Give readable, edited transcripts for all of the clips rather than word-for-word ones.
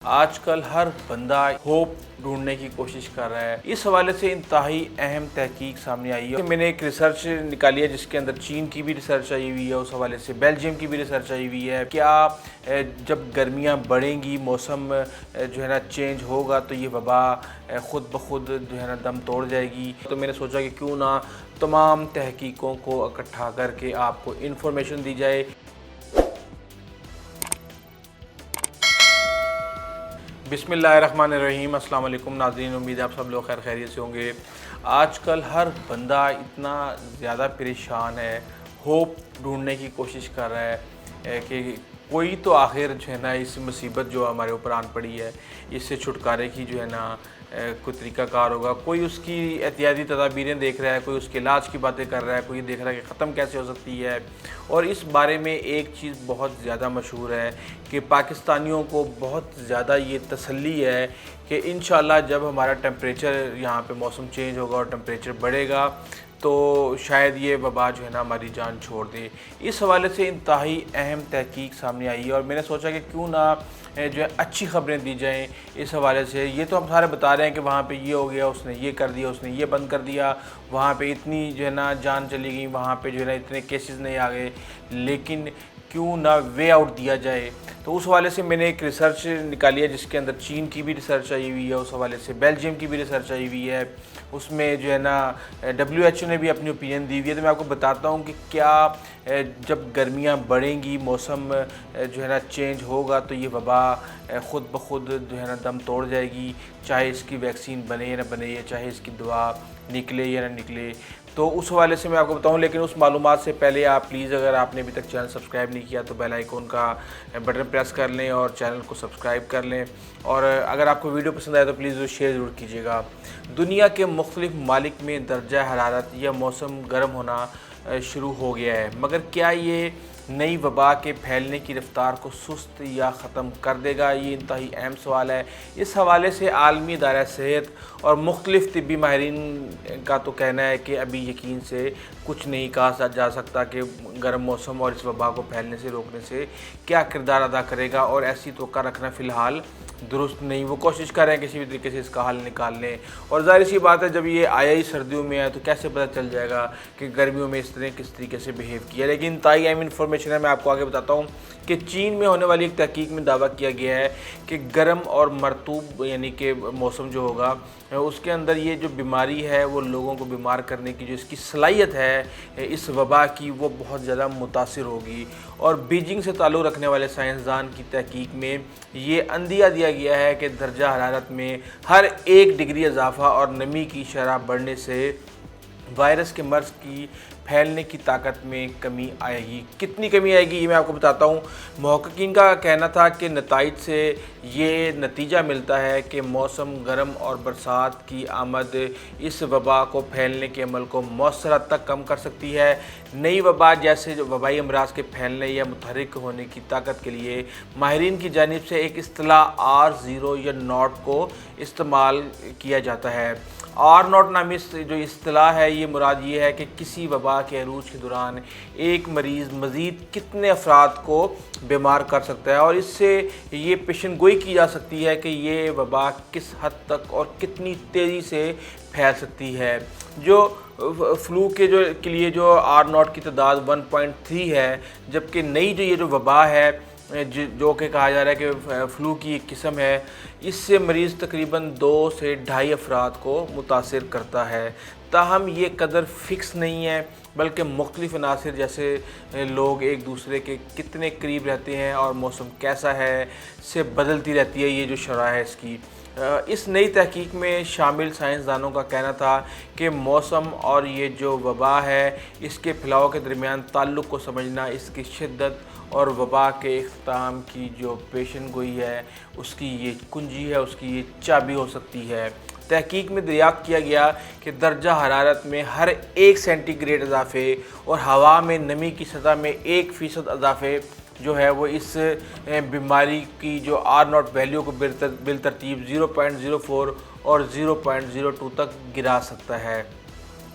آج کل ہر بندہ ہوپ ڈھونڈنے کی کوشش کر رہا ہے۔ اس حوالے سے انتہائی اہم تحقیق سامنے آئی ہے۔ میں نے ایک ریسرچ نکالی ہے جس کے اندر چین کی بھی ریسرچ آئی ہوئی ہے، اس حوالے سے بیلجیم کی بھی ریسرچ آئی ہوئی ہے۔ کیا جب گرمیاں بڑھیں گی، موسم جو ہے نا چینج ہوگا تو یہ وبا خود بخود جو ہے نا دم توڑ جائے گی؟ تو میں نے سوچا کہ کیوں نہ تمام تحقیقوں کو اکٹھا کر کے آپ کو انفارمیشن دی جائے۔ بسم اللہ الرحمن الرحیم۔ السلام علیکم ناظرین، امید ہے آپ سب لوگ خیر خیریت سے ہوں گے۔ آج کل ہر بندہ اتنا زیادہ پریشان ہے، ہوپ ڈھونڈنے کی کوشش کر رہا ہے کہ کوئی تو آخر جو ہے نا اس مصیبت جو ہمارے اوپر آن پڑی ہے اس سے چھٹکارے کی جو ہے نا کوئی طریقہ کار ہوگا۔ کوئی اس کی احتیاطی تدابیریں دیکھ رہا ہے، کوئی اس کے علاج کی باتیں کر رہا ہے، کوئی دیکھ رہا ہے کہ ختم کیسے ہو سکتی ہے۔ اور اس بارے میں ایک چیز بہت زیادہ مشہور ہے کہ پاکستانیوں کو بہت زیادہ یہ تسلی ہے کہ انشاءاللہ جب ہمارا ٹیمپریچر یہاں پہ موسم چینج ہوگا اور ٹیمپریچر بڑھے گا تو شاید یہ وبا جو ہے نا ہماری جان چھوڑ دے۔ اس حوالے سے انتہائی اہم تحقیق سامنے آئی ہے اور میں نے سوچا کہ کیوں نہ جو ہے اچھی خبریں دی جائیں اس حوالے سے۔ یہ تو ہم سارے بتا رہے ہیں کہ وہاں پہ یہ ہو گیا، اس نے یہ کر دیا، اس نے یہ بند کر دیا، وہاں پہ اتنی جو ہے نا جان چلی گئی، وہاں پہ جو ہے نا اتنے کیسز نہیں آ گئے، لیکن کیوں نہ وے آؤٹ دیا جائے۔ تو اس حوالے سے میں نے ایک ریسرچ نکالی ہے جس کے اندر چین کی بھی ریسرچ آئی ہوئی ہے، اس حوالے سے بیلجیم کی بھی ریسرچ آئی ہوئی ہے۔ اس میں جو ہے نا WHO نے بھی اپنی اوپینین دی ہوئی ہے۔ تو میں آپ کو بتاتا ہوں کہ کیا جب گرمیاں بڑھیں گی، موسم جو ہے نا چینج ہوگا تو یہ وبا خود بخود جو ہے نا دم توڑ جائے گی، چاہے اس کی ویکسین بنے یا نہ بنے، یا چاہے اس کی دوا نکلے یا نہ نکلے۔ تو اس حوالے سے میں آپ کو بتاؤں، لیکن اس معلومات سے پہلے آپ پلیز اگر آپ نے ابھی تک چینل سبسکرائب نہیں کیا تو بیل آئیکن کا بٹن پریس کر لیں اور چینل کو سبسکرائب کر لیں، اور اگر آپ کو ویڈیو پسند آئے تو پلیز شیئر ضرور کیجیے گا۔ دنیا کے مختلف ممالک میں درجہ حرارت یا موسم گرم ہونا شروع ہو گیا ہے، مگر کیا یہ نئی وبا کے پھیلنے کی رفتار کو سست یا ختم کر دے گا؟ یہ انتہائی اہم سوال ہے۔ اس حوالے سے عالمی ادارہ صحت اور مختلف طبی ماہرین کا تو کہنا ہے کہ ابھی یقین سے کچھ نہیں کہا جا سکتا کہ گرم موسم اور اس وبا کو پھیلنے سے روکنے سے کیا کردار ادا کرے گا، اور ایسی توقع رکھنا فی الحال درست نہیں۔ وہ کوشش کر رہے ہیں کسی بھی طریقے سے اس کا حل نکال لیں، اور ظاہر سی بات ہے جب یہ آیا ہی سردیوں میں ہے تو کیسے پتہ چل جائے گا کہ گرمیوں میں اس طرح کس طریقے سے بیہیو کیا۔ لیکن انتہائی اہم انفارمیشن ہے، میں آپ کو آگے بتاتا ہوں کہ چین میں ہونے والی ایک تحقیق میں دعویٰ کیا گیا ہے کہ گرم اور مرطوب یعنی کہ موسم جو ہوگا اس کے اندر یہ جو بیماری ہے وہ لوگوں کو بیمار کرنے کی جو اس کی صلاحیت ہے اس وبا کی، وہ بہت زیادہ متاثر ہوگی۔ اور بیجنگ سے تعلق رکھنے والے سائنسدان کی تحقیق میں یہ اندیہ دیا گیا ہے کہ درجہ حرارت میں ہر 1 ڈگری اضافہ اور نمی کی شرح بڑھنے سے وائرس کے مرض کی پھیلنے کی طاقت میں کمی آئے گی۔ کتنی کمی آئے گی یہ میں آپ کو بتاتا ہوں۔ محققین کا کہنا تھا کہ نتائج سے یہ نتیجہ ملتا ہے کہ موسم گرم اور برسات کی آمد اس وبا کو پھیلنے کے عمل کو مؤثر حد تک کم کر سکتی ہے۔ نئی وبا جیسے وبائی امراض کے پھیلنے یا متحرک ہونے کی طاقت کے لیے ماہرین کی جانب سے ایک اصطلاح R0 یا ناٹ کو استعمال کیا جاتا ہے۔ R0 نامی جو اصطلاح ہے یہ مراد یہ ہے کہ کسی وبا کے عروج کے دوران ایک مریض مزید کتنے افراد کو بیمار کر سکتا ہے، اور اس سے یہ پیشن گوئی کی جا سکتی ہے کہ یہ وبا کس حد تک اور کتنی تیزی سے پھیل سکتی ہے۔ جو فلو کے لیے جو R0 کی تعداد 1.3 ہے، جبکہ نئی جو یہ جو وبا ہے جو کہ کہا جا رہا ہے کہ فلو کی ایک قسم ہے، اس سے مریض تقریباً 2 سے 2.5 افراد کو متاثر کرتا ہے۔ تاہم یہ قدر فکس نہیں ہے، بلکہ مختلف عناصر جیسے لوگ ایک دوسرے کے کتنے قریب رہتے ہیں اور موسم کیسا ہے سے بدلتی رہتی ہے یہ جو شرح ہے اس کی۔ اس نئی تحقیق میں شامل سائنسدانوں کا کہنا تھا کہ موسم اور یہ جو وبا ہے اس کے پھیلاؤ کے درمیان تعلق کو سمجھنا اس کی شدت اور وبا کے اختتام کی جو پیشن گوئی ہے اس کی یہ کنجی ہے، اس کی یہ چابی ہو سکتی ہے۔ تحقیق میں دریافت کیا گیا کہ درجہ حرارت میں ہر 1 سینٹی گریڈ اضافے اور ہوا میں نمی کی سطح میں 1% اضافے جو ہے وہ اس بیماری کی جو R0 ویلیو کو بالترتیب 0.04 اور 0.02 تک گرا سکتا ہے۔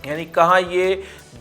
یعنی کہاں یہ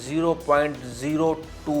0.02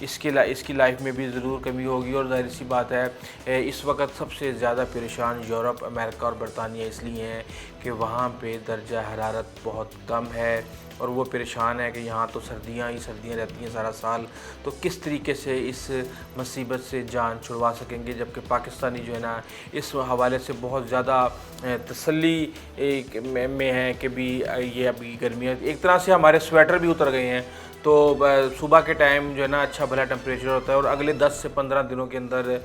اس کی لائف میں بھی ضرور کمی ہوگی، اور ظاہر سی بات ہے اس وقت سب سے زیادہ پریشان یورپ، امریکہ اور برطانیہ اس لیے ہیں کہ وہاں پہ درجہ حرارت بہت کم ہے، اور وہ پریشان ہے کہ یہاں تو سردیاں ہی سردیاں رہتی ہیں سارا سال، تو کس طریقے سے اس مصیبت سے جان چھڑوا سکیں گے، جبکہ پاکستانی جو ہے نا اس حوالے سے بہت زیادہ تسلی میں ہے کہ بھی یہ ابھی گرمیاں ایک طرح سے ہمارے سویٹر بھی اتر گئے ہیں، تو صبح کے ٹائم جو ہے نا اچھا بھلا ٹمپریچر ہوتا ہے، اور اگلے 10 سے 15 دنوں کے اندر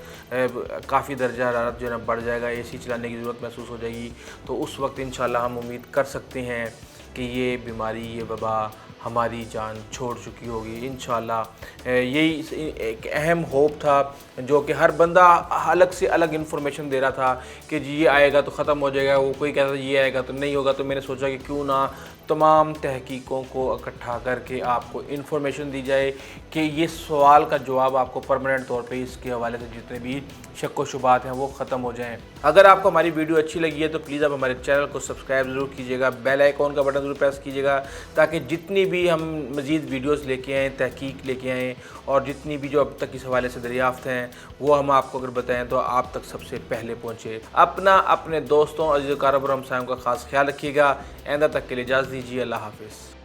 کافی درجہ حرارت جو ہے نا بڑھ جائے گا، اے سی چلانے کی ضرورت محسوس ہو جائے گی، تو اس وقت انشاءاللہ ہم امید کر سکتے ہیں کہ یہ بیماری، یہ وبا ہماری جان چھوڑ چکی ہوگی انشاءاللہ۔ یہی ایک اہم ہوپ تھا جو کہ ہر بندہ الگ سے الگ انفارمیشن دے رہا تھا کہ جی یہ آئے گا تو ختم ہو جائے گا، وہ کوئی کہتا تھا یہ آئے گا تو نہیں ہوگا، تو میں نے سوچا کہ کیوں نہ تمام تحقیقوں کو اکٹھا کر کے آپ کو انفارمیشن دی جائے کہ یہ سوال کا جواب آپ کو پرماننٹ طور پہ اس کے حوالے سے جتنے بھی شک و شبہات ہیں وہ ختم ہو جائیں۔ اگر آپ کو ہماری ویڈیو اچھی لگی ہے تو پلیز آپ ہمارے چینل کو سبسکرائب ضرور کیجیے گا، بیل آئیکن کا بٹن ضرور پریس کیجیے گا، تاکہ جتنی بھی ہم مزید ویڈیوز لے کے آئیں، تحقیق لے کے آئیں، اور جتنی بھی جو اب تک اس حوالے سے دریافت ہیں وہ ہم آپ کو اگر بتائیں تو آپ تک سب سے پہلے پہنچے۔ اپنے دوستوں، عزیز و اقارب اور ہمسایوں کا خاص خیال رکھیے گا۔ آئندہ تک کے لیے اجازت دیجیے، اللہ حافظ۔